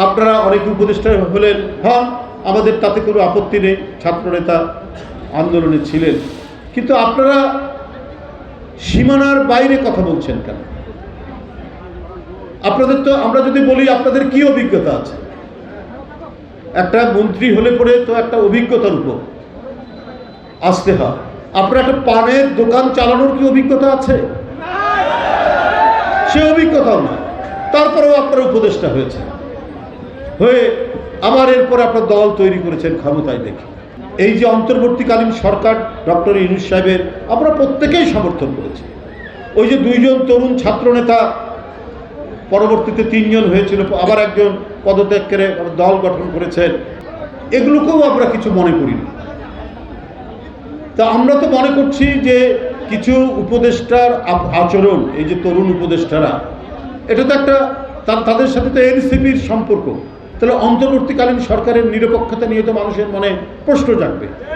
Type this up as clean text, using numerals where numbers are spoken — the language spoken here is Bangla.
আপনারা অনেক উপদেষ্টা হলেন, হ্যাঁ আমাদের তাতে কোনো আপত্তি নেই, ছাত্রনেতা আন্দোলনে ছিলেন, কিন্তু আপনারা সীমানার বাইরে কথা বলছেন কেন? আপনাদের তো, আমরা যদি বলি আপনাদের কি অভিজ্ঞতা আছে, একটা মন্ত্রী হলে পরে তো একটা অভিজ্ঞতার উপর আসতে হয়। আপনার একটা পানের দোকান চালানোর কি অভিজ্ঞতা আছে? সে অভিজ্ঞতাও না, তারপরেও আপনারা উপদেষ্টা হয়েছে, হয়ে আবার এরপর আপনার দল তৈরি করেছেন ক্ষমতায় দেখে। এই যে অন্তর্বর্তীকালীন সরকার ডক্টর ইউনূস সাহেবের আমরা প্রত্যেকেই সমর্থন করেছি। ওই যে 2 জন তরুণ ছাত্রনেতা, পরবর্তীতে 3 জন হয়েছিল, আবার একজন পদত্যাগ করে দল গঠন করেছেন, এগুলোকেও আমরা কিছু মনে করি না। তা আমরা তো মনে করছি যে কিছু উপদেষ্টার আচরণ, এই যে তরুণ উপদেষ্টারা, এটা তো একটা তাদের সাথে তো এনসিপির সম্পর্ক, তাহলে অন্তর্বর্তীকালীন সরকারের নিরপেক্ষতা নিয়ে তো মানুষের মনে প্রশ্ন জাগবে।